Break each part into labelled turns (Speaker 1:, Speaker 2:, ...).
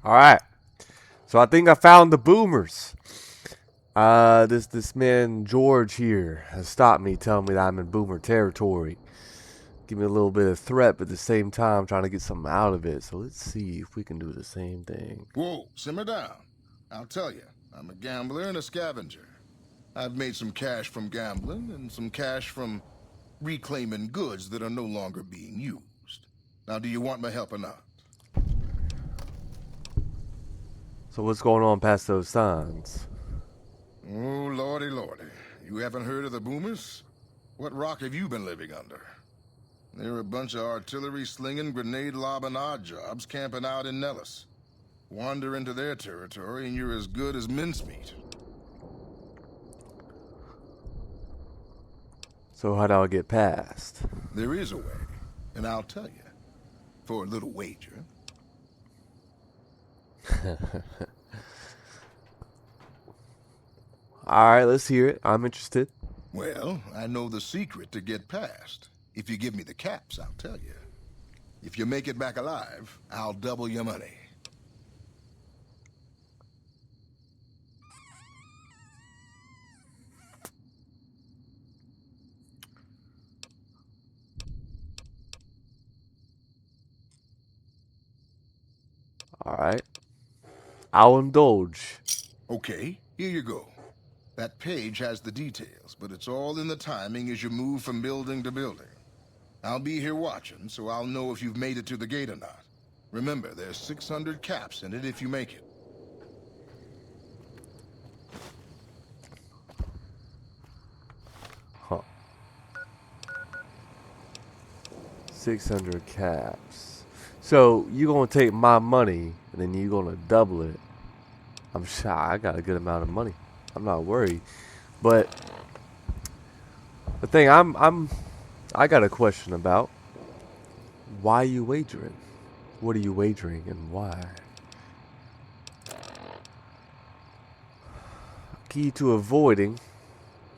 Speaker 1: All right. So I think I found the boomers. This man George here has stopped me, telling me that I'm in boomer territory. Give me a little bit of threat, but at the same time trying to get something out of it. So let's see if we can do the same thing.
Speaker 2: Whoa, simmer down. I'll tell you, I'm a gambler and a scavenger. I've made some cash from gambling and some cash from reclaiming goods that are no longer being used. Now, do you want my help or not?
Speaker 1: So what's going on past those signs?
Speaker 2: Oh, lordy, lordy. You haven't heard of the boomers? What rock have you been living under? They're a bunch of artillery-slinging, grenade-lobbing odd jobs camping out in Nellis. Wander into their territory and you're as good as mincemeat.
Speaker 1: So how do I get past?
Speaker 2: There is a way, and I'll tell you. For a little wager.
Speaker 1: All right, let's hear it. I'm interested.
Speaker 2: Well, I know the secret to get past. If you give me the caps, I'll tell you. If you make it back alive, I'll double your money.
Speaker 1: All right. I'll indulge.
Speaker 2: Okay, here you go. That page has the details, but it's all in the timing as you move from building to building. I'll be here watching, so I'll know if you've made it to the gate or not. Remember, there's 600 caps in it if you make it.
Speaker 1: Huh. 600 caps. So you gonna take my money and then you gonna double it. I'm shy. I got a good amount of money. I'm not worried. But the thing I got a question about. Why are you wagering? What are you wagering and why? Key to avoiding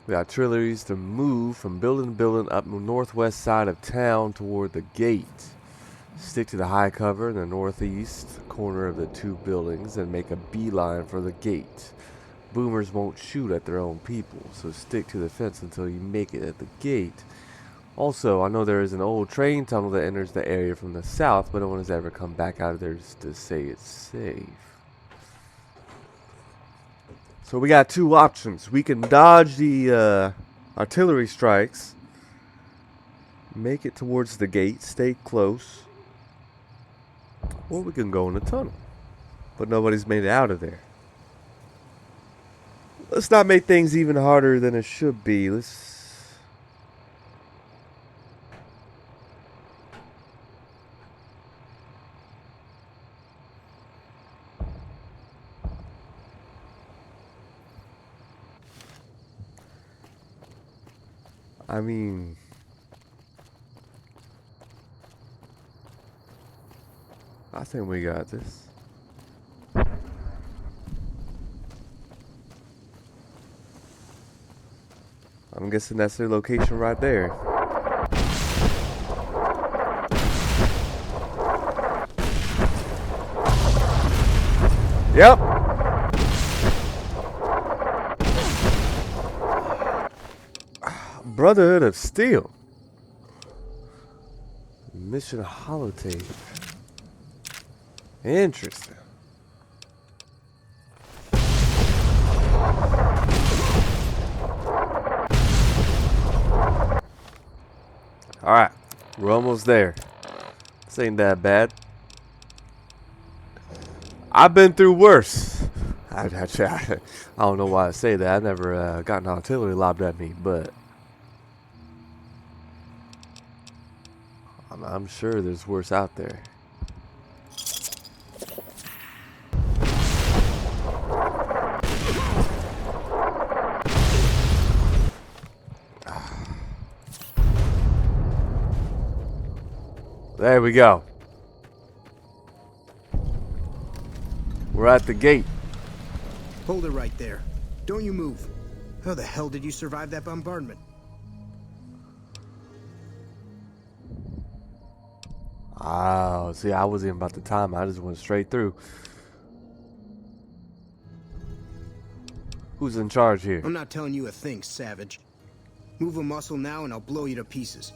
Speaker 1: the artilleries to move from building to building up the northwest side of town toward the gate. Stick to the high cover in the northeast corner of the two buildings and make a beeline for the gate. Boomers won't shoot at their own people, so stick to the fence until you make it at the gate. Also, I know there is an old train tunnel that enters the area from the south, but no one has ever come back out of there just to say it's safe. So we got two options. We can dodge the artillery strikes, make it towards the gate, stay close, or we can go in the tunnel. But nobody's made it out of there. Let's not make things even harder than it should be. I mean, I think we got this. I'm guessing that's their location right there. Yep. Brotherhood of Steel. Mission holotape. Interesting. Alright. We're almost there. This ain't that bad. I've been through worse. I don't know why I say that. I never gotten artillery lobbed at me, but I'm sure there's worse out there. There we go. We're at the gate.
Speaker 3: Hold it right there. Don't you move. How the hell did you survive that bombardment?
Speaker 1: Oh, see, I wasn't even about to time. I just went straight through. Who's in charge here?
Speaker 3: I'm not telling you a thing, savage. Move a muscle now and I'll blow you to pieces.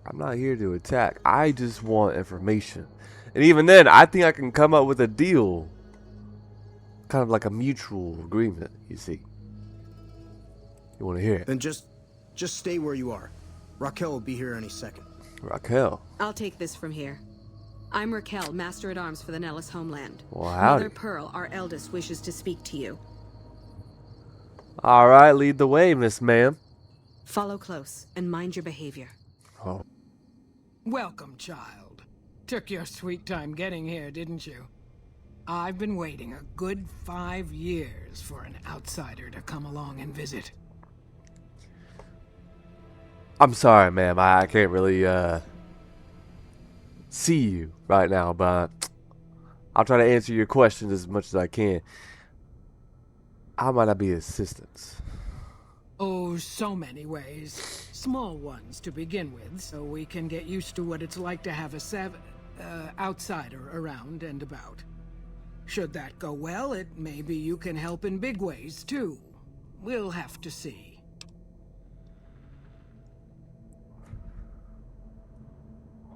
Speaker 1: I'm not here to attack. I just want information. And even then, I think I can come up with a deal. Kind of like a mutual agreement, you see. You want to hear it?
Speaker 3: Then just stay where you are. Raquel will be here any second.
Speaker 1: Raquel.
Speaker 4: I'll take this from here. I'm Raquel, Master-at-Arms for the Nellis homeland.
Speaker 1: Well, howdy.
Speaker 4: Mother Pearl, our eldest, wishes to speak to you.
Speaker 1: Alright, lead the way, Miss Ma'am.
Speaker 4: Follow close and mind your behavior.
Speaker 1: Oh.
Speaker 5: Welcome, child. Took your sweet time getting here, didn't you? I've been waiting a good 5 years for an outsider to come along and visit.
Speaker 1: I'm sorry, ma'am. I can't really, see you right now, but I'll try to answer your questions as much as I can. How might I be of assistance?
Speaker 5: Oh, so many ways. Small ones to begin with, so we can get used to what it's like to have a outsider around and about. Should that go well, maybe you can help in big ways, too. We'll have to see.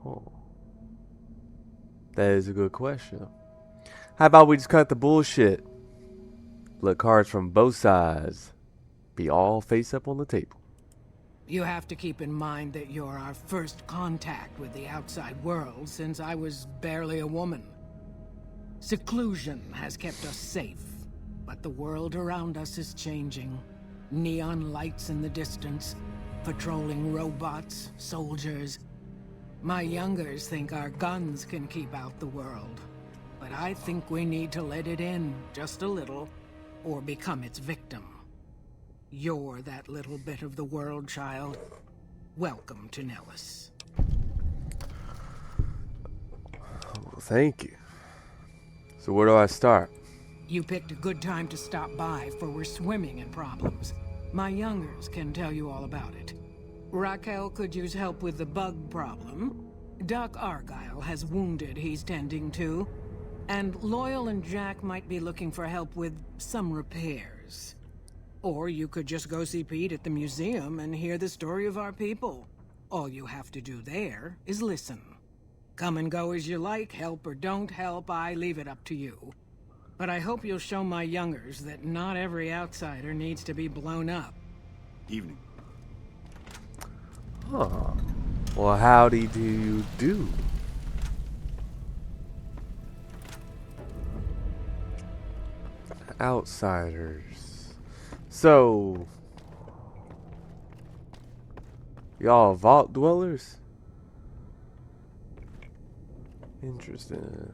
Speaker 1: Oh. That is a good question. How about we just cut the bullshit? Let cards from both sides be all face up on the table.
Speaker 5: You have to keep in mind that you're our first contact with the outside world since I was barely a woman. Seclusion has kept us safe, but the world around us is changing. Neon lights in the distance, patrolling robots, soldiers. My youngers think our guns can keep out the world, but I think we need to let it in just a little, or become its victim. You're that little bit of the world, child. Welcome to Nellis.
Speaker 1: Well, thank you. So where do I start?
Speaker 5: You picked a good time to stop by, for we're swimming in problems. My youngers can tell you all about it. Raquel could use help with the bug problem. Doc Argyle has wounded he's tending to. And Loyal and Jack might be looking for help with some repairs. Or you could just go see Pete at the museum and hear the story of our people. All you have to do there is listen. Come and go as you like, help or don't help, I leave it up to you. But I hope you'll show my youngers that not every outsider needs to be blown up.
Speaker 6: Evening.
Speaker 1: Huh. Well, howdy do you do? Outsiders. So, y'all vault dwellers? Interesting.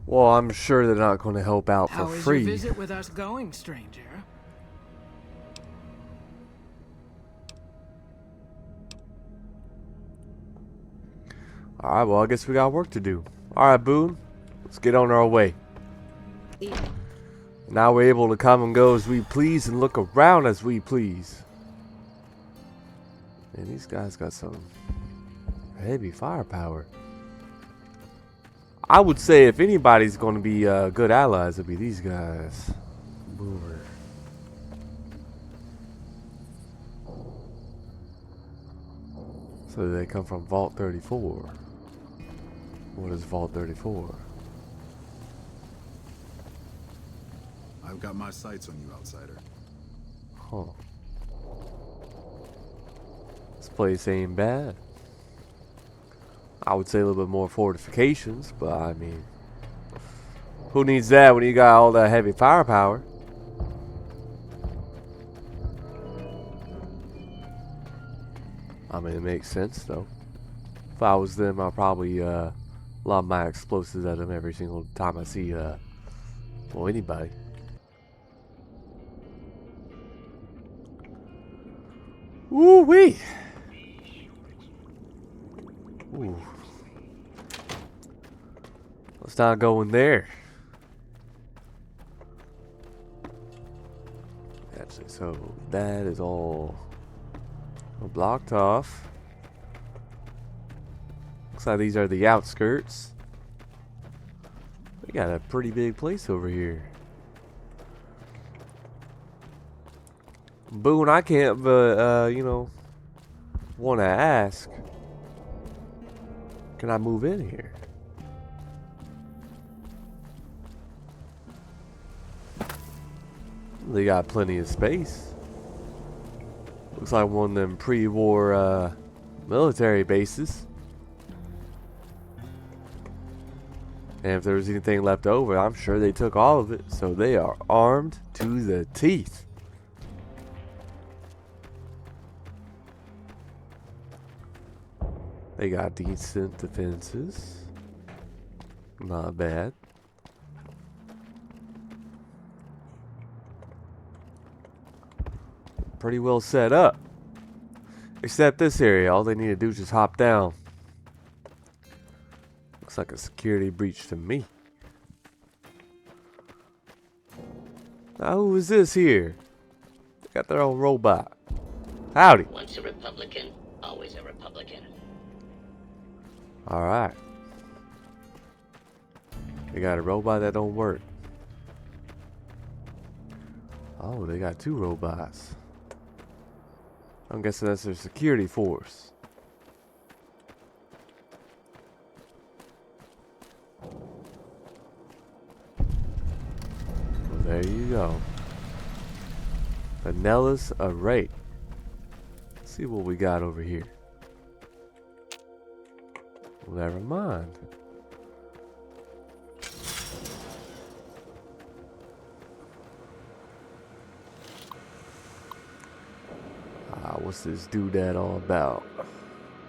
Speaker 1: Well, I'm sure they're not going to help out for
Speaker 5: How is
Speaker 1: free.
Speaker 5: your visit with us going, stranger?
Speaker 1: Alright, well, I guess we got work to do. Alright, Boone. Let's get on our way. Now we're able to come and go as we please and look around as we please. Man, these guys got some heavy firepower. I would say if anybody's going to be good allies, it'd be these guys. Boomer. So they come from Vault 34. What is Vault 34?
Speaker 6: I've got my sights on you, outsider.
Speaker 1: Huh. This place ain't bad. I would say a little bit more fortifications, but I mean, who needs that when you got all that heavy firepower? I mean, it makes sense though. If I was them, I'd probably lob my explosives at them every single time I see well, anybody. Woo-wee! Ooh. Let's not go in there. Actually, so that is all blocked off. Looks like these are the outskirts. We got a pretty big place over here. Boone, I can't but, you know, want to ask. Can I move in here? They got plenty of space. Looks like one of them pre-war military bases. And if there was anything left over, I'm sure they took all of it. So they are armed to the teeth. They got decent defenses. Not bad. Pretty well set up. Except this area, all they need to do is just hop down. Looks like a security breach to me. Now who is this here? They got their own robot. Howdy.
Speaker 7: Once a Republican, always a Republican.
Speaker 1: Alright. They got a robot that don't work. Oh, they got two robots. I'm guessing that's their security force. Well, there you go. The Nellis Array. Let's see what we got over here. Never mind. What's this doodad all about?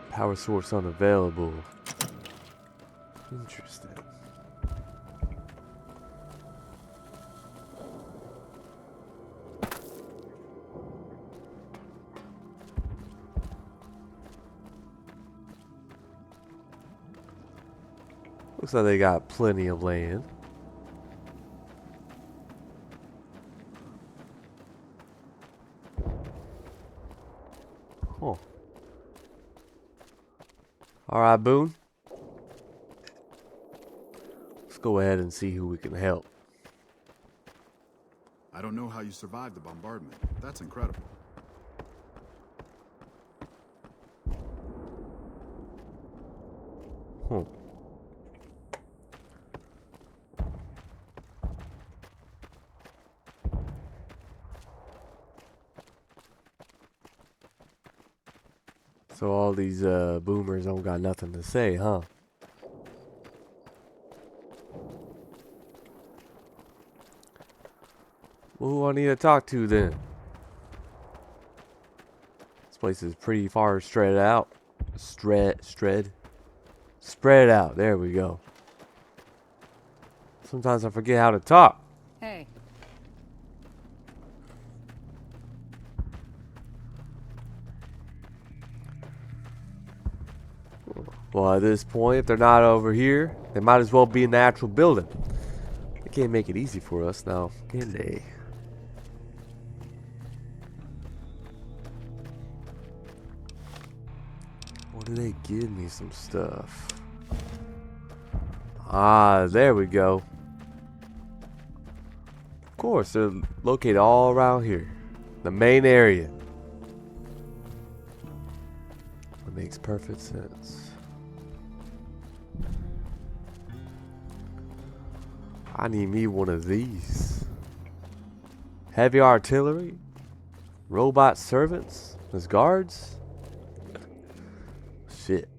Speaker 1: Power source unavailable. Interesting. Looks like they got plenty of land. Huh. Alright, Boone. Let's go ahead and see who we can help.
Speaker 6: I don't know how you survived the bombardment. That's incredible.
Speaker 1: Huh. So all these boomers don't got nothing to say, huh? Well, who I need to talk to then? This place is pretty far spread out. Spread out. There we go. Sometimes I forget how to talk.
Speaker 8: Hey.
Speaker 1: Well, at this point, if they're not over here, they might as well be in the actual building. They can't make it easy for us now, can they? What do they give me? Some stuff. Ah, there we go. Of course, they're located all around here. The main area. It makes perfect sense. I need me one of these. Heavy artillery? Robot servants? As guards? Shit.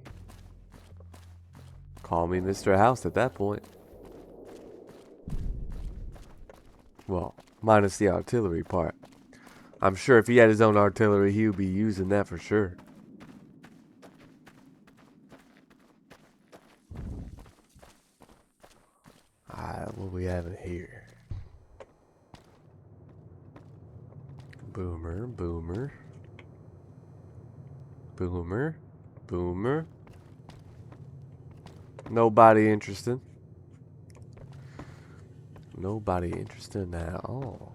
Speaker 1: Call me Mr. House at that point. Well, minus the artillery part. I'm sure if he had his own artillery, he would be using that for sure. What we having here? Boomer. Boomer. Boomer. Nobody interested. Nobody interested at all.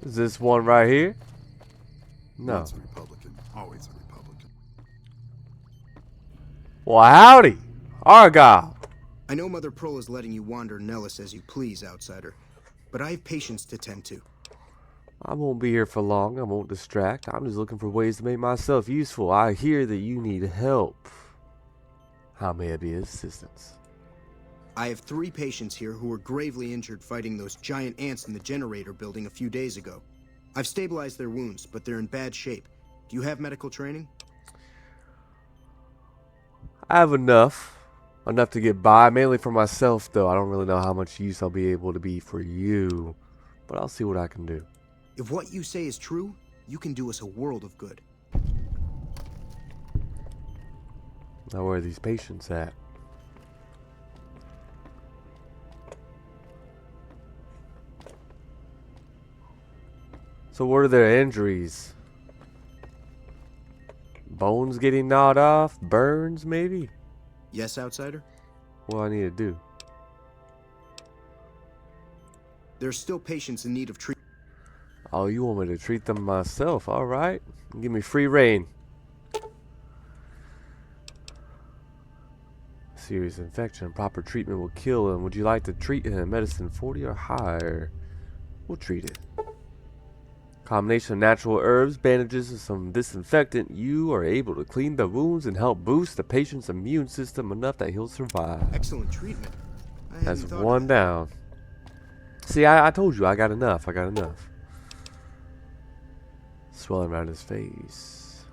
Speaker 1: Is this one right here? No.
Speaker 6: Once a Republican, always a Republican.
Speaker 1: Well, howdy, Argyle.
Speaker 3: I know Mother Pearl is letting you wander Nellis as you please, outsider, but I have patients to tend to.
Speaker 1: I won't be here for long. I won't distract. I'm just looking for ways to make myself useful. I hear that you need help. How may I be of assistance?
Speaker 3: I have 3 patients here who were gravely injured fighting those giant ants in the generator building a few days ago. I've stabilized their wounds, but they're in bad shape. Do you have medical training?
Speaker 1: I have enough. Enough to get by, mainly for myself, though. I don't really know how much use I'll be able to be for you, but I'll see what I can do.
Speaker 3: If what you say is true, you can do us a world of good.
Speaker 1: Now, where are these patients at? So what are their injuries? Bones getting gnawed off? Burns, maybe?
Speaker 3: Yes, outsider?
Speaker 1: What do I need to do?
Speaker 3: There's still patients in need of treatment.
Speaker 1: Oh, you want me to treat them myself? Alright. Give me free reign. Serious infection. Proper treatment will kill him. Would you like to treat him? Medicine 40 or higher? We'll treat it. Combination of natural herbs, bandages, and some disinfectant. You are able to clean the wounds and help boost the patient's immune system enough that he'll survive.
Speaker 3: Excellent treatment.
Speaker 1: That's one down. See, I told you I got enough. I got enough. Swelling around his face.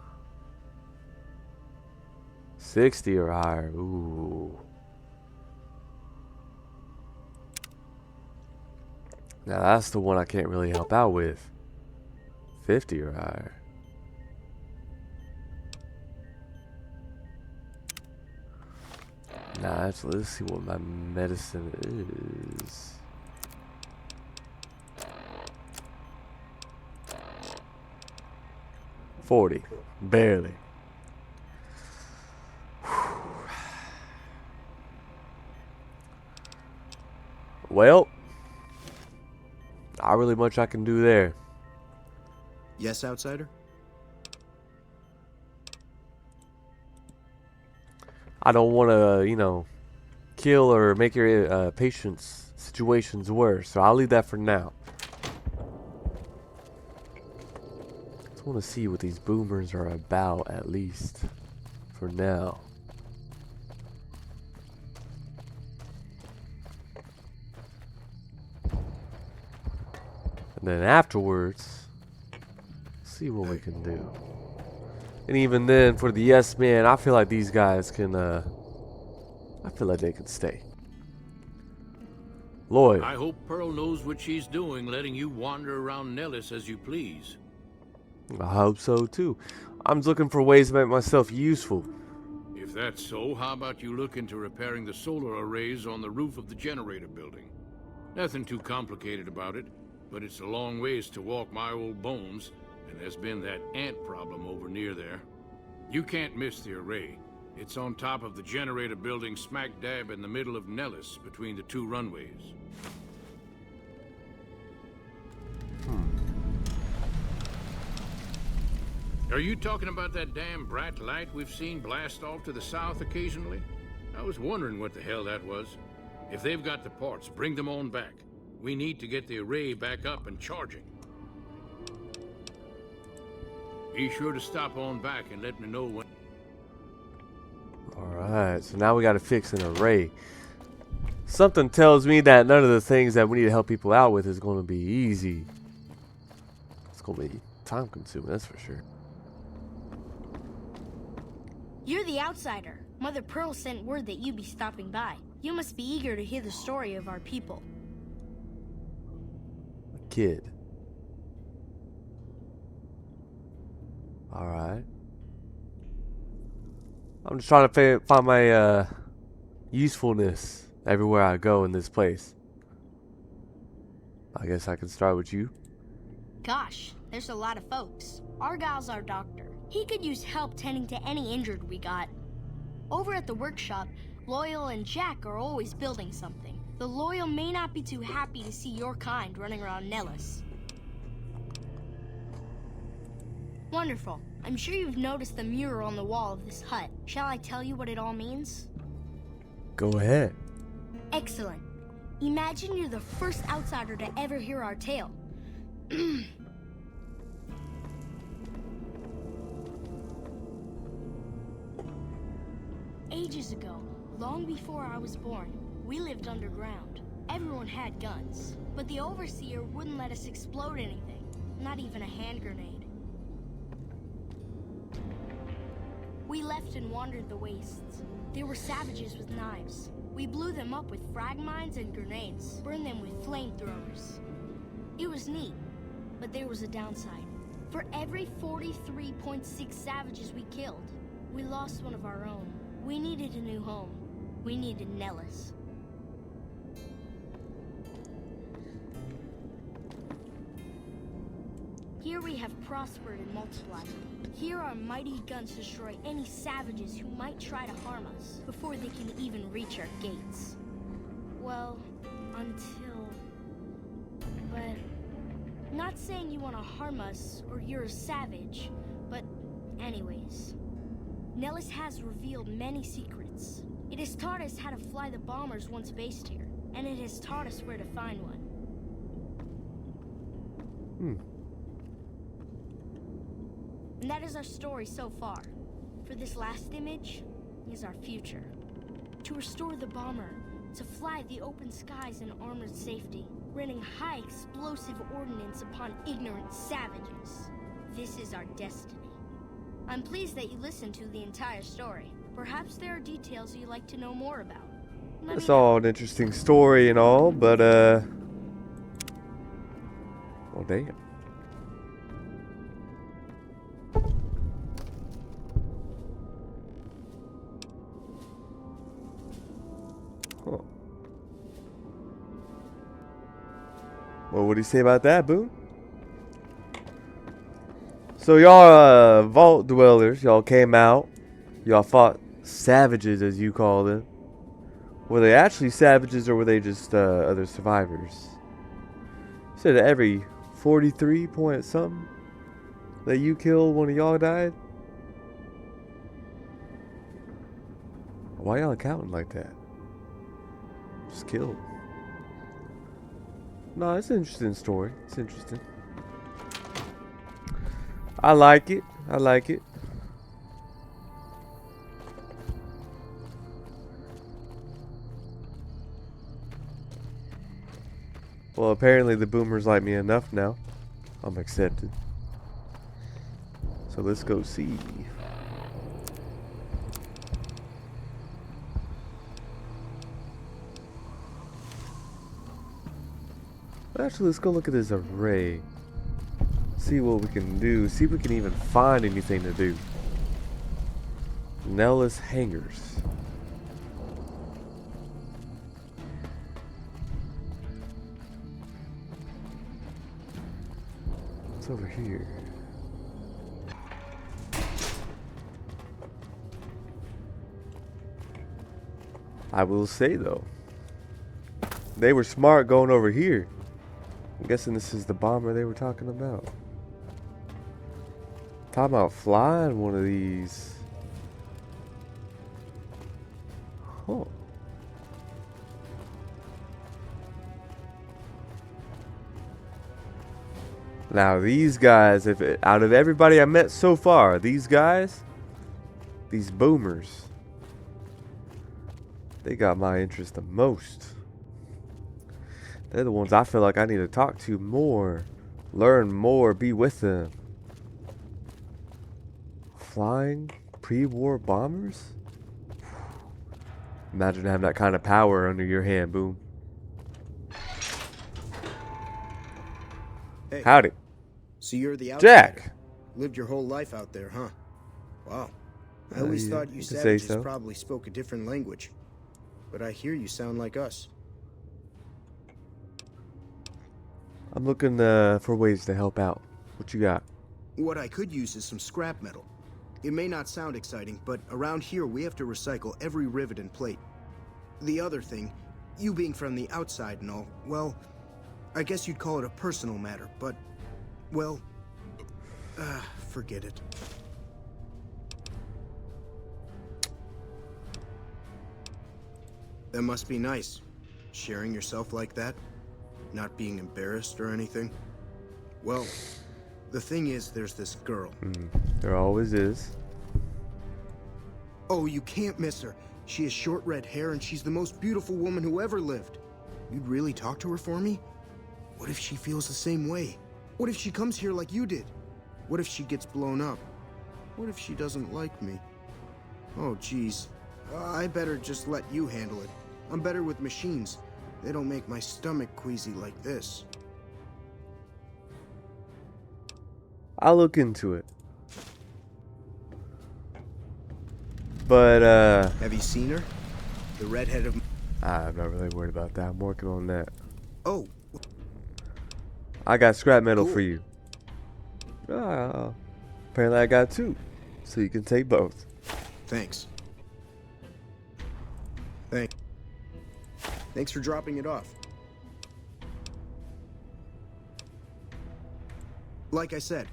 Speaker 1: 60 or higher. Ooh. Now that's the one I can't really help out with. 50 or higher. Nah, actually, let's see what my medicine is. $40. Barely. Well, not really much I can do there.
Speaker 3: Yes, outsider?
Speaker 1: I don't want to, kill or make your patients' situations worse. So I'll leave that for now. Just want to see what these boomers are about, at least for now. And then afterwards, see what we can do. And even then, for the yes man, I feel like these guys can, I feel like they can stay. Lloyd.
Speaker 8: I hope Pearl knows what she's doing, letting you wander around Nellis as you please.
Speaker 1: I hope so, too. I'm just looking for ways to make myself useful.
Speaker 8: If that's so, how about you look into repairing the solar arrays on the roof of the generator building? Nothing too complicated about it, but it's a long ways to walk my old bones. And there's been that ant problem over near there. You can't miss the array. It's on top of the generator building smack dab in the middle of Nellis, between the 2 runways. Are you talking about that damn bright light we've seen blast off to the south occasionally? I was wondering what the hell that was. If they've got the parts, bring them on back. We need to get the array back up and charging. Be sure to stop on back and let me know when.
Speaker 1: Alright, so now we gotta fix an array. Something tells me that none of the things that we need to help people out with is going to be easy. It's going to be time consuming, that's for sure.
Speaker 9: You're the outsider. Mother Pearl sent word that you'd be stopping by. You must be eager to hear the story of our people.
Speaker 1: A kid. Alright. I'm just trying to find my usefulness everywhere I go in this place. I guess I can start with you.
Speaker 9: Gosh, there's a lot of folks. Argyle's our doctor. He could use help tending to any injured we got. Over at the workshop, Loyal and Jack are always building something. The Loyal may not be too happy to see your kind running around Nellis. Wonderful. I'm sure you've noticed the mural on the wall of this hut. Shall I tell you what it all means?
Speaker 1: Go ahead.
Speaker 9: Excellent. Imagine you're the first outsider to ever hear our tale. Ages ago, long before I was born, we lived underground. Everyone had guns, but the Overseer wouldn't let us explode anything, not even a hand grenade. We left and wandered the wastes. There were savages with knives. We blew them up with frag mines and grenades, burned them with flamethrowers. It was neat, but there was a downside. For every 43.6 savages we killed, we lost one of our own. We needed a new home. We needed Nellis. Here we have prospered and multiplied. Here our mighty guns destroy any savages who might try to harm us before they can even reach our gates. Well, until... But... Not saying you want to harm us or you're a savage, but anyways. Nellis has revealed many secrets. It has taught us how to fly the bombers once based here, and it has taught us where to find one. And that is our story so far. For this last image is our future. To restore the bomber, to fly the open skies in armored safety, raining high explosive ordnance upon ignorant savages. This is our destiny. I'm pleased that you listened to the entire story. Perhaps there are details you'd like to know more about.
Speaker 1: It's all an interesting story and all, but well, damn. Huh. Well, what do you say about that, Boone? So y'all vault dwellers, y'all came out. Y'all fought savages, as you call them. Were they actually savages, or were they just other survivors? You said every 43 point something that you killed, one of y'all died? Why y'all counting like that? Just killed. No, it's an interesting story. It's interesting. I like it. I like it. Well, apparently the boomers like me enough now. I'm accepted. So let's go see. Actually, let's go look at this array. See what we can do. See if we can even find anything to do. Nellis hangars. What's over here? I will say though, they were smart going over here. I'm guessing this is the bomber they were talking about. Talking about flying one of these. Huh. Now these guys, out of everybody I met so far, these guys, these boomers, they got my interest the most. They're the ones I feel like I need to talk to more, learn more, be with them. Flying pre-war bombers? Imagine having that kind of power under your hand, Boom.
Speaker 3: Hey,
Speaker 1: Howdy.
Speaker 3: so you're the outsider.
Speaker 1: Jack.
Speaker 3: Lived your whole life out there, huh? Wow. I always thought you
Speaker 1: could say
Speaker 3: savages
Speaker 1: so.
Speaker 3: probably spoke a different language. But I hear you sound like us.
Speaker 1: I'm looking for ways to help out. What you got?
Speaker 3: What I could use is some scrap metal. It may not sound exciting, but around here we have to recycle every rivet and plate. The other thing, you being from the outside and all, well, I guess you'd call it a personal matter, but, well, forget it. That must be nice, sharing yourself like that, not being embarrassed or anything. Well, the thing is, there's this girl.
Speaker 1: There always is.
Speaker 3: Oh, you can't miss her. She has short red hair and she's the most beautiful woman who ever lived. You'd really talk to her for me? What if she feels the same way? What if she comes here like you did? What if she gets blown up? What if she doesn't like me? Oh, geez. I better just let you handle it. I'm better with machines. They don't make my stomach queasy like this.
Speaker 1: I'll look into it. But,
Speaker 3: Have you seen her? The redhead of...
Speaker 1: I'm not really worried about that. I'm working on that.
Speaker 3: Oh,
Speaker 1: I got scrap metal
Speaker 3: Cool.
Speaker 1: for you. Apparently I got two. So you can take both.
Speaker 3: thanks. Thanks for dropping it off. Like I said,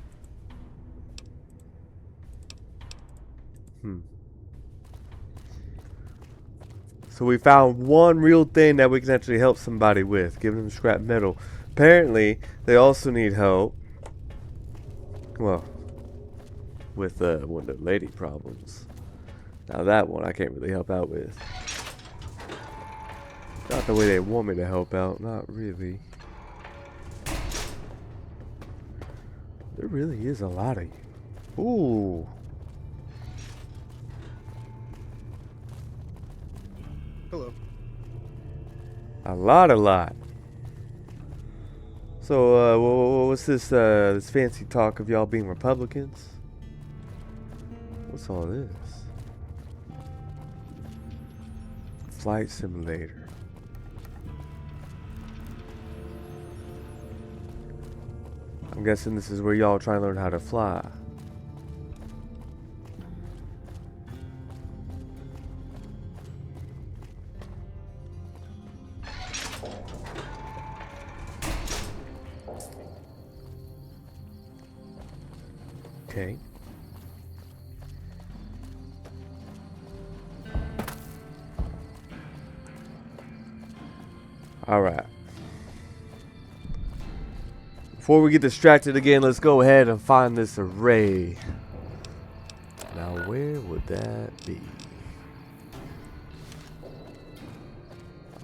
Speaker 1: So we found one real thing that we can actually help somebody with, giving them scrap metal. Apparently, they also need help. Well, with one of the lady problems. Now that one I can't really help out with. Not the way they want me to help out, not really. There really is a lot of you. Ooh.
Speaker 3: hello.
Speaker 1: A lot. So, what's this fancy talk of y'all being Republicans? What's all this? Flight simulator. I'm guessing this is where y'all try and learn how to fly. Okay. Alright. Before we get distracted again, let's go ahead and find this array. Now, where would that be?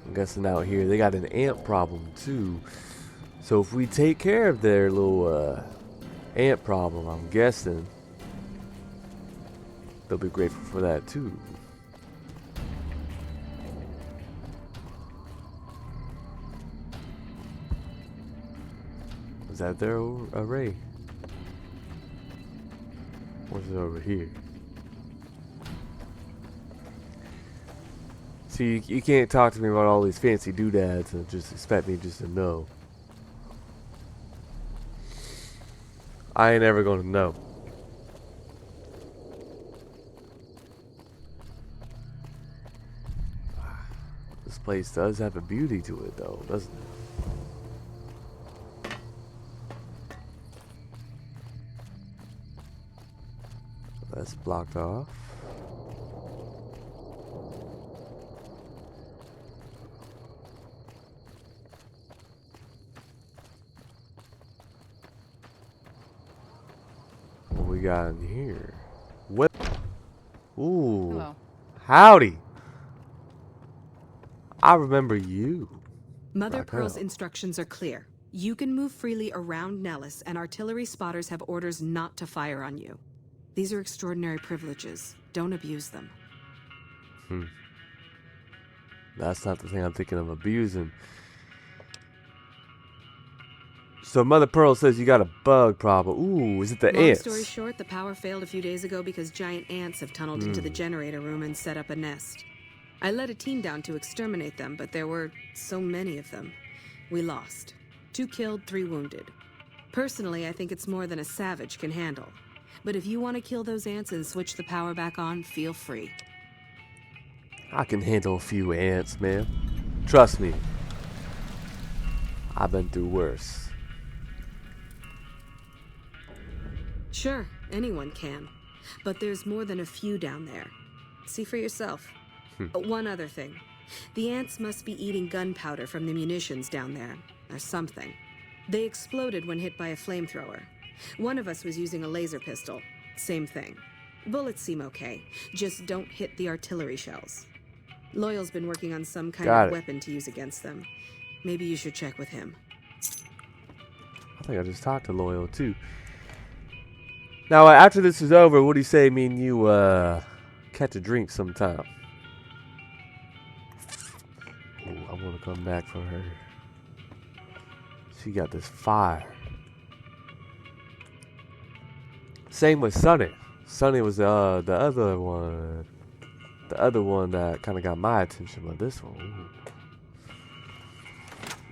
Speaker 1: I'm guessing out here. They got an ant problem, too. So if we take care of their little ant problem, I'm guessing they'll be grateful for that, too. Is that their array? What's it over here? See, you can't talk to me about all these fancy doodads and just expect me just to know. I ain't ever gonna know. This place does have a beauty to it, though, doesn't it? That's blocked off. What we got in here? What? Ooh.
Speaker 10: Hello.
Speaker 1: Howdy. I remember you.
Speaker 4: Mother
Speaker 1: Raquel.
Speaker 4: Pearl's instructions are clear. You can move freely around Nellis, and artillery spotters have orders not to fire on you. These are extraordinary privileges. Don't abuse them.
Speaker 1: That's not the thing I'm thinking of abusing. So Mother Pearl says you got a bug problem. Ooh, is it the
Speaker 4: Long
Speaker 1: ants?
Speaker 4: story short, the power failed a few days ago because giant ants have tunneled into the generator room and set up a nest. I led a team down to exterminate them, but there were so many of them. We lost. 2 killed, 3 wounded. Personally, I think it's more than a savage can handle. But if you want to kill those ants and switch the power back on, feel free.
Speaker 1: I can handle a few ants, man. Trust me. I've been through worse.
Speaker 4: Sure, anyone can. But there's more than a few down there. See for yourself. One other thing. The ants must be eating gunpowder from the munitions down there, or something. They exploded when hit by a flamethrower. One of us was using a laser pistol. Same thing. Bullets seem okay. Just don't hit the artillery shells. Loyal's been working on some kind of weapon to use against them. Maybe you should check with him.
Speaker 1: I think I just talked to Loyal, too. Now, after this is over, what do you say me and you, catch a drink sometime? Ooh, I want to come back for her. She got this fire. Same with Sunny. Sunny was the other one. The other one that kind of got my attention, but this one. Ooh.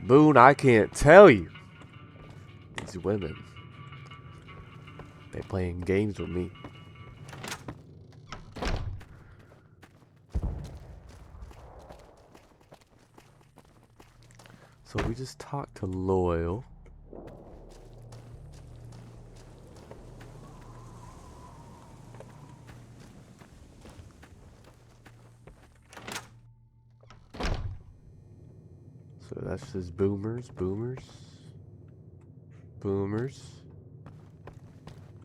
Speaker 1: Boone, I can't tell you. These women. They playing games with me. So we just talked to Loyal. So that's just boomers.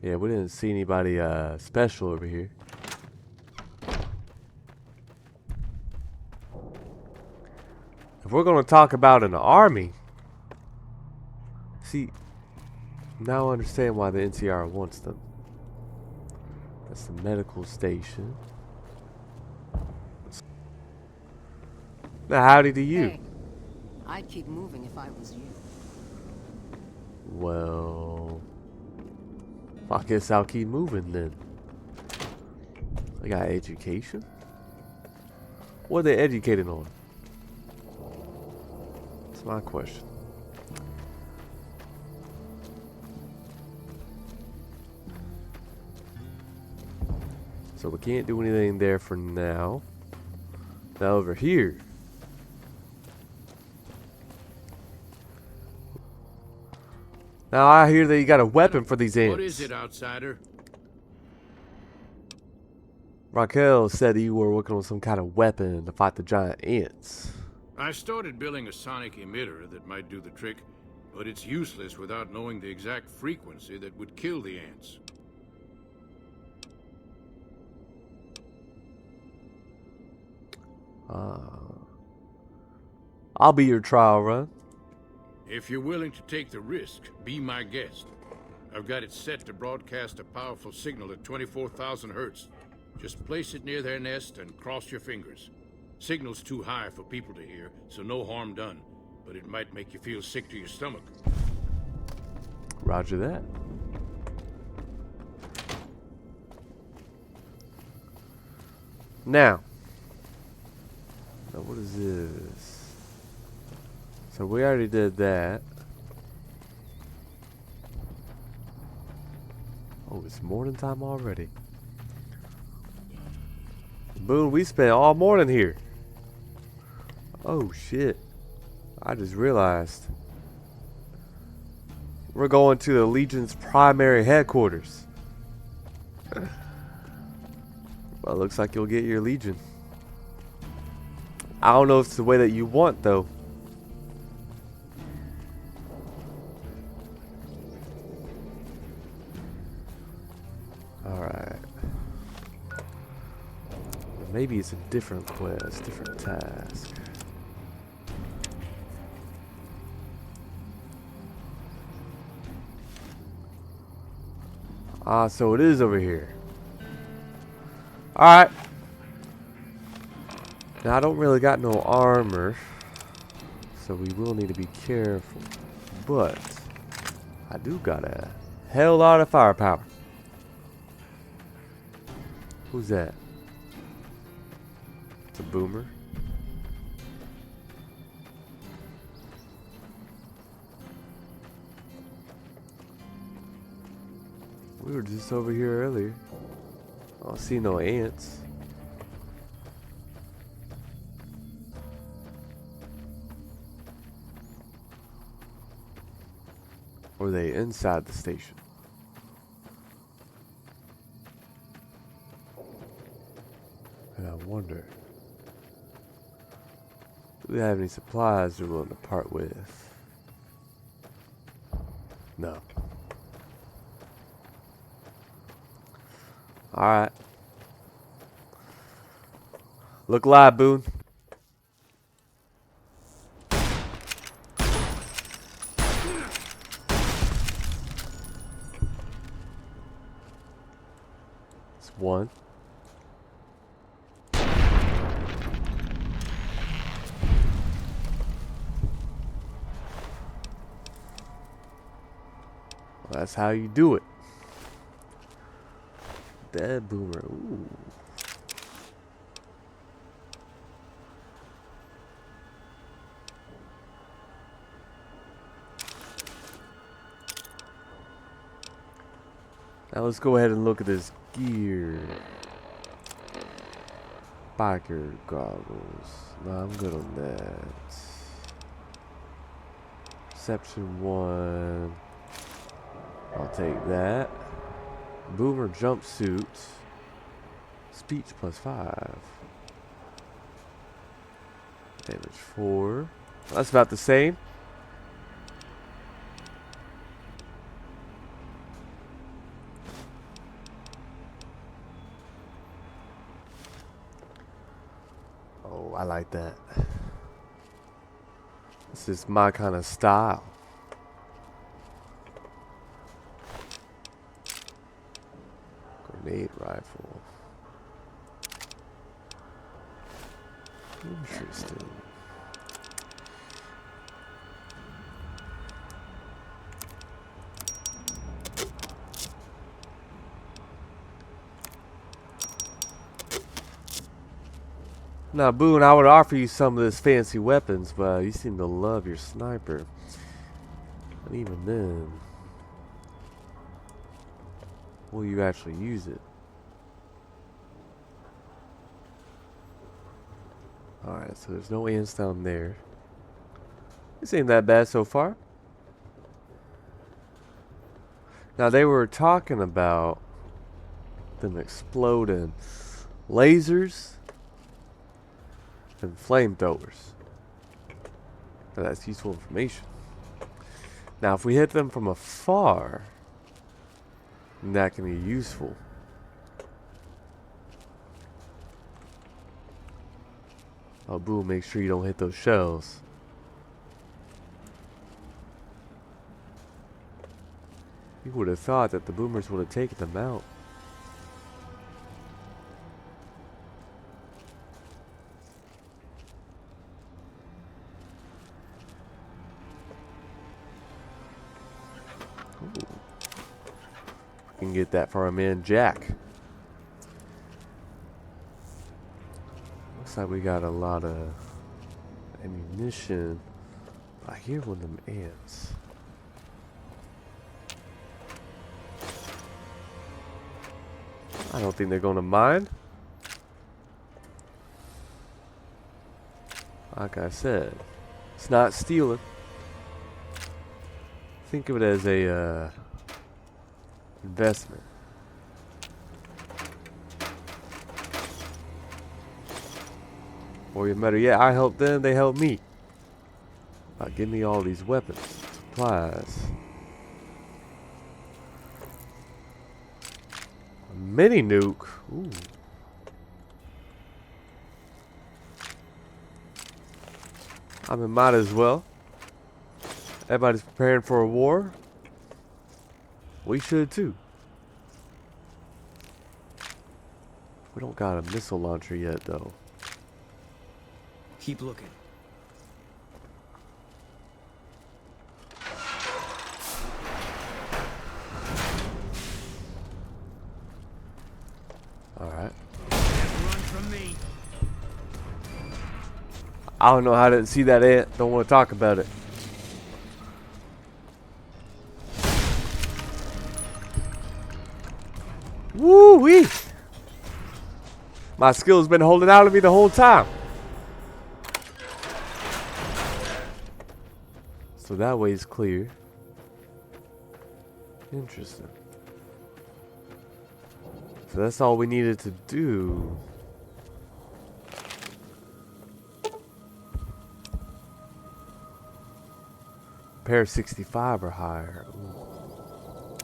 Speaker 1: Yeah, we didn't see anybody special over here. If we're gonna talk about an army, see, now I understand why the NCR wants them. That's the medical station. Now, howdy to you.
Speaker 10: Hey, I'd keep moving if I was you.
Speaker 1: Well, I guess I'll keep moving then. I got education? What are they educated on? That's my question. So we can't do anything there for now. Now over here. Now I hear that you got a weapon for these ants.
Speaker 8: What is it, outsider?
Speaker 1: Raquel said you were working on some kind of weapon to fight the giant ants.
Speaker 8: I started building a sonic emitter that might do the trick, but it's useless without knowing the exact frequency that would kill the ants.
Speaker 1: I'll be your trial run.
Speaker 8: If you're willing to take the risk, be my guest. I've got it set to broadcast a powerful signal at 24,000 hertz. Just place it near their nest and cross your fingers. Signal's too high for people to hear, so no harm done. But it might make you feel sick to your stomach.
Speaker 1: Roger that. Now, what is this? So we already did that. Oh, it's morning time already. Boone, we spent all morning here. Oh shit. I just realized. We're going to the Legion's primary headquarters. Well, looks like you'll get your Legion. I don't know if it's the way that you want, though. Alright. Maybe it's a different quest, different task. Ah, so it is over here. Alright. Now, I don't really got no armor, so we will need to be careful. But I do got a hell lot of firepower. Who's that? It's a boomer. We were just over here earlier. I don't see no ants. Or are they inside the station? And I wonder, do they have any supplies they're willing to part with? No. Alright. Look live, Boone. It's one. Well, that's how you do it. Dead boomer. Ooh. Now let's go ahead and look at this gear. Biker goggles. No, I'm good on that. Perception 1. I'll take that. Boomer jumpsuit. Speech +5. Damage 4. That's about the same. Oh, I like that. This is my kind of style. Grenade rifle. Interesting. Now, Boone, I would offer you some of this fancy weapons, but you seem to love your sniper. And even then, will you actually use it? Alright, so there's no ants down there. This ain't that bad so far. Now, they were talking about them exploding lasers and flamethrowers. Now, that's useful information. Now, if we hit them from afar, then that can be useful. Oh, boom, make sure you don't hit those shells. You would have thought that the boomers would have taken them out. Ooh. We can get that for our man Jack. Looks like we got a lot of ammunition. I hear one of them ants. I don't think they're gonna mind. Like I said, it's not stealing. Think of it as a investment. Or even better yet, I help them, they help me. Give me all these weapons, supplies. A mini nuke. Ooh. I mean, might as well. Everybody's preparing for a war. We should too. We don't got a missile launcher yet, though.
Speaker 3: Keep looking.
Speaker 1: I don't know how I didn't see that ant. Don't want to talk about it. Woo-wee! My skill's been holding out on me the whole time. So that way's clear. Interesting. So that's all we needed to do. Repair 65 or higher. Ooh.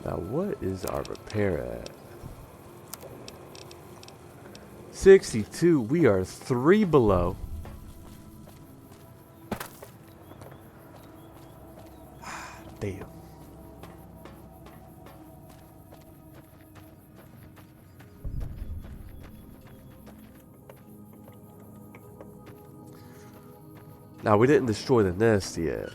Speaker 1: Now what is our repair at? 62. We are 3 below. Damn. Now we didn't destroy the nest yet.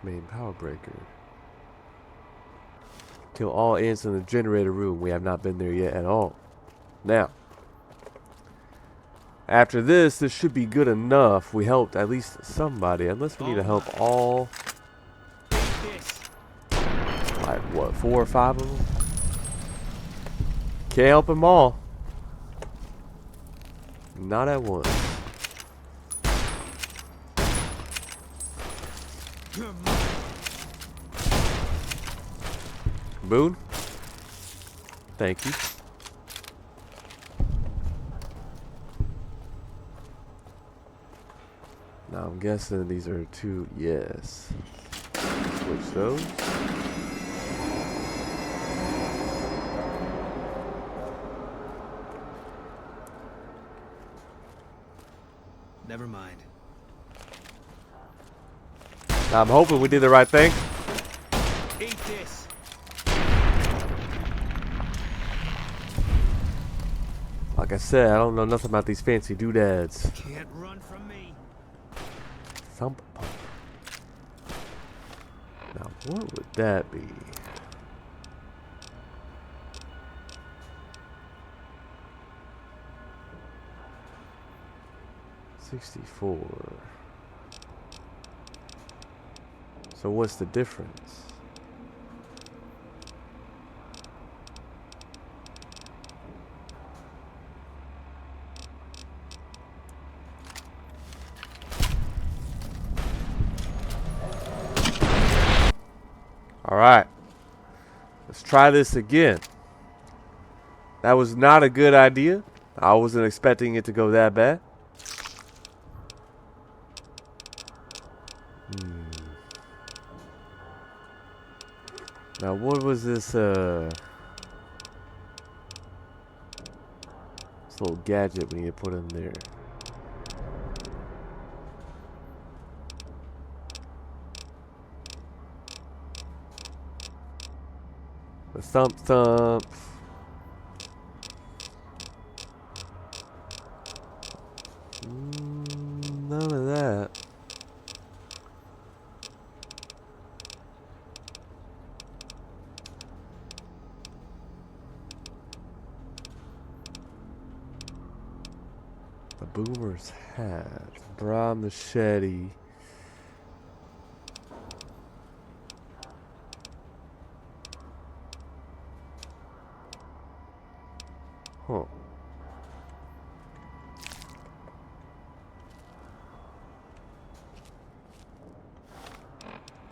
Speaker 1: Main power breaker. Kill all ants in the generator room. We have not been there yet at all. Now, after this should be good enough. We helped at least somebody, unless we need to help all. Like what, 4 or 5 of them? Can't help them all. Not at once. Boone? Thank you. Now I'm guessing these are 2. Yes. Switch those.
Speaker 11: Never mind.
Speaker 1: Now I'm hoping we did the right thing.
Speaker 11: Eat this.
Speaker 1: Like I said, I don't know nothing about these fancy doodads.
Speaker 11: Can't run from me.
Speaker 1: Thump pump. Now what would that be? $64. So what's the difference? All right. Let's try this again. That was not a good idea. I wasn't expecting it to go that bad. Now what was this little gadget we need to put in there? The thump thump. None of that. The boomer's hat. Bra machete. Huh.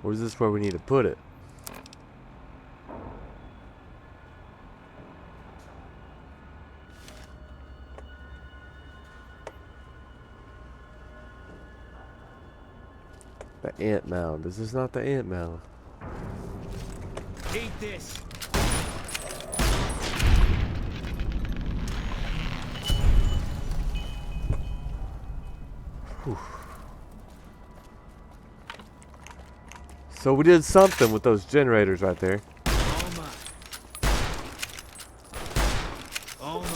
Speaker 1: Or is this where we need to put it? The ant mound. Is this not the ant mound?
Speaker 11: Eat this.
Speaker 1: Whew. So we did something with those generators right there.
Speaker 11: All mine. All mine.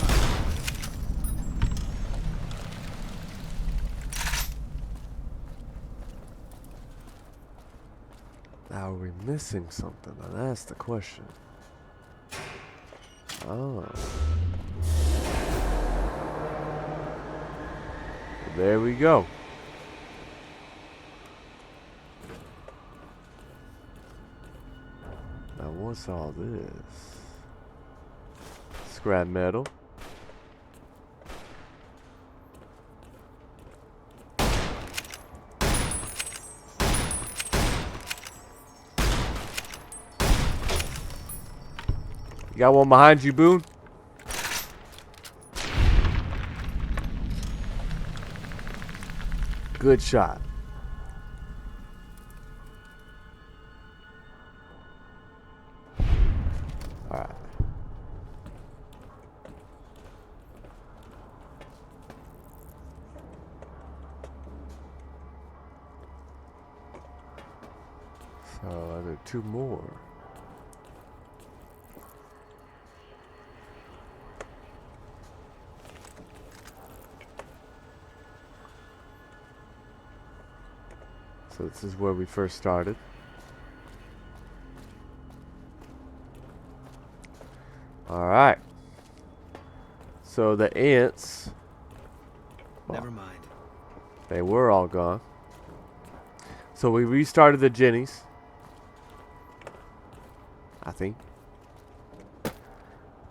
Speaker 1: Now we missing something? Now that's the question. Oh. There we go. Now what's all this? Scrap metal. You got one behind you, Boone? Good shot. All right. So I need 2 more. So this is where we first started. Alright. So the ants...
Speaker 11: Never mind.
Speaker 1: They were all gone. So we restarted the Jennies. I think.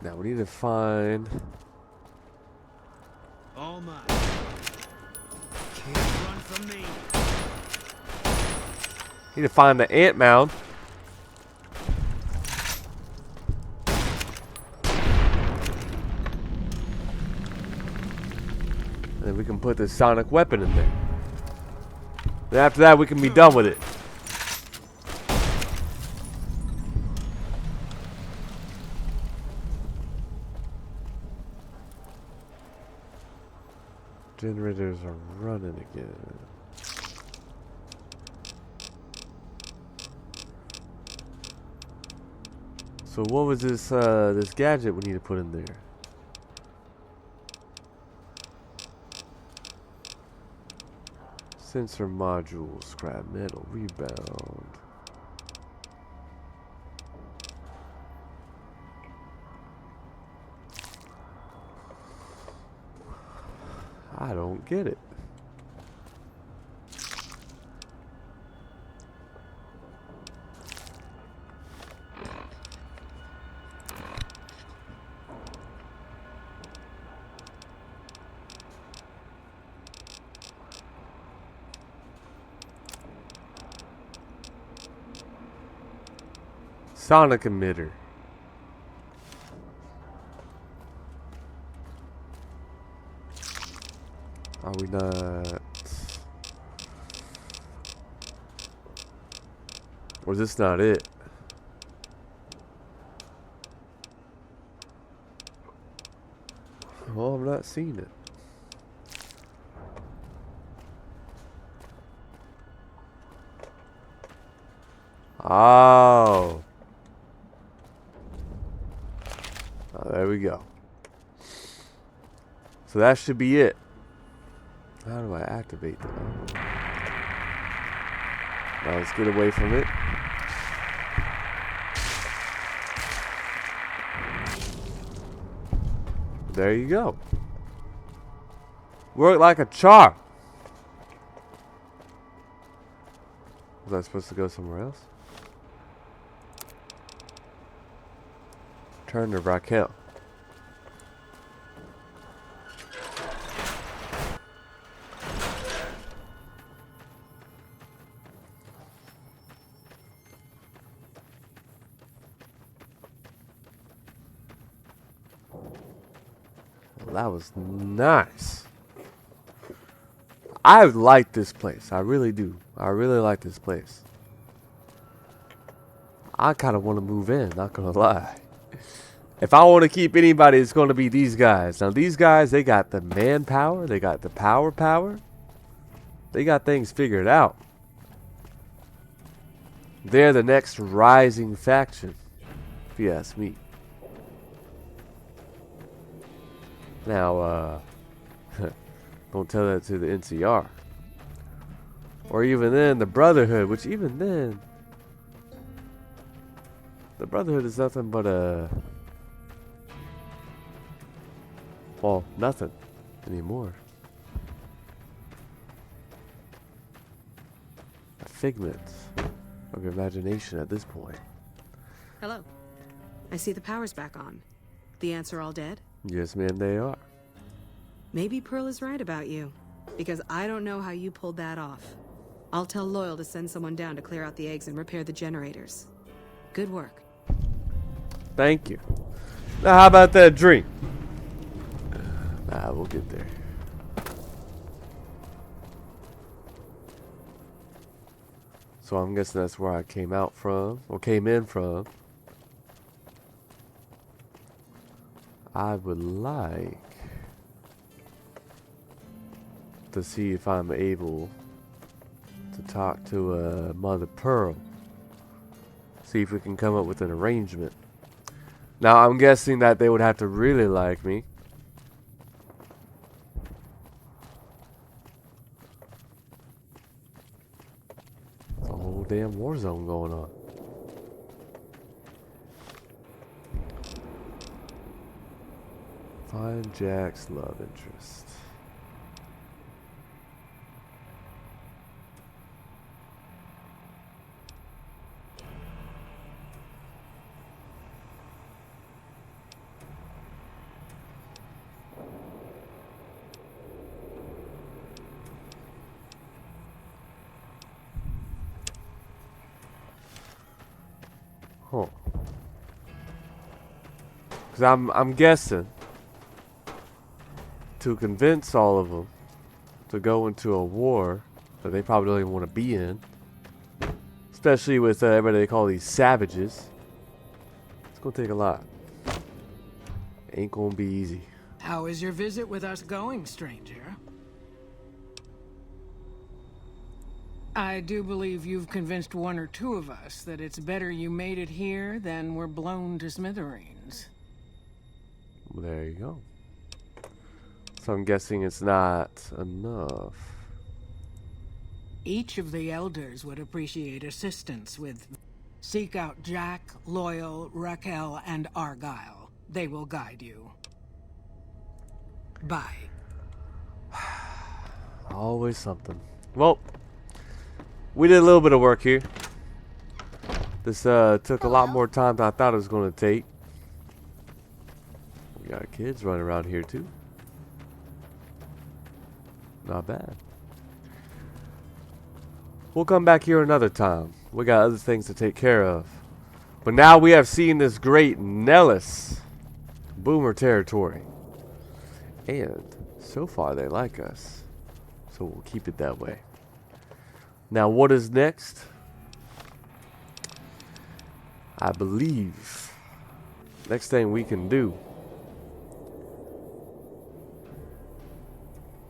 Speaker 1: Now we need to find...
Speaker 11: All mine. Can't run from me.
Speaker 1: Need to find the ant mound. And then we can put the sonic weapon in there. Then after that we can be done with it. Generators are running again. So what was this this gadget we need to put in there? Sensor module, scrap metal, rebound. I don't get it. Sonic emitter. Are we not? Or is this not it? Well, I'm not seeing it. Oh. There we go. So that should be it. How do I activate that? Now let's get away from it. There you go. Work like a charm. Was I supposed to go somewhere else? Turn to Raquel. Well, that was nice. I like this place. I really do. I really like this place. I kind of want to move in, not gonna lie. If I want to keep anybody, it's going to be these guys. Now, these guys, they got the manpower. They got the power. They got things figured out. They're the next rising faction, if you ask me. Now, don't tell that to the NCR. Or even then, the Brotherhood, which even then, The Brotherhood is nothing but a... Well, nothing anymore. A figment of your imagination at this point.
Speaker 4: Hello. I see the power's back on. The ants are all dead?
Speaker 1: Yes, ma'am, they are.
Speaker 4: Maybe Pearl is right about you, because I don't know how you pulled that off. I'll tell Loyal to send someone down to clear out the eggs and repair the generators. Good work.
Speaker 1: Thank you. Now, how about that drink? We'll get there. So I'm guessing that's where I came out from, or came in from. I would like to see if I'm able to talk to Mother Pearl. See if we can come up with an arrangement. Now I'm guessing that they would have to really like me. It's a whole damn war zone going on. Find Jack's love interest. Huh. Because I'm guessing to convince all of them to go into a war that they probably don't even want to be in, especially with everybody they call these savages, it's gonna take a lot. Ain't gonna be easy.
Speaker 5: How is your visit with us going, stranger? I do believe you've convinced one or two of us that it's better you made it here than were blown to smithereens.
Speaker 1: Well, there you go. So I'm guessing it's not enough.
Speaker 5: Each of the elders would appreciate assistance with... Seek out Jack, Loyal, Raquel, and Argyle. They will guide you. Bye.
Speaker 1: Always something. Well, we did a little bit of work here. This took a lot more time than I thought it was going to take. We got kids running around here too. Not bad. We'll come back here another time. We got other things to take care of. But now we have seen this great Nellis Boomer territory. And so far they like us. So we'll keep it that way. Now what is next? I believe next thing we can do,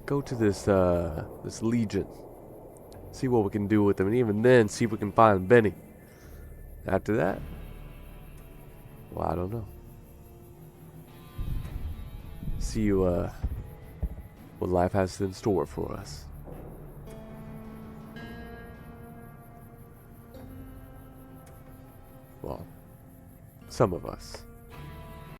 Speaker 1: go to this this Legion. See what we can do with them, and even then see if we can find Benny. After that, well, I don't know. See you what life has in store for us. Well, some of us.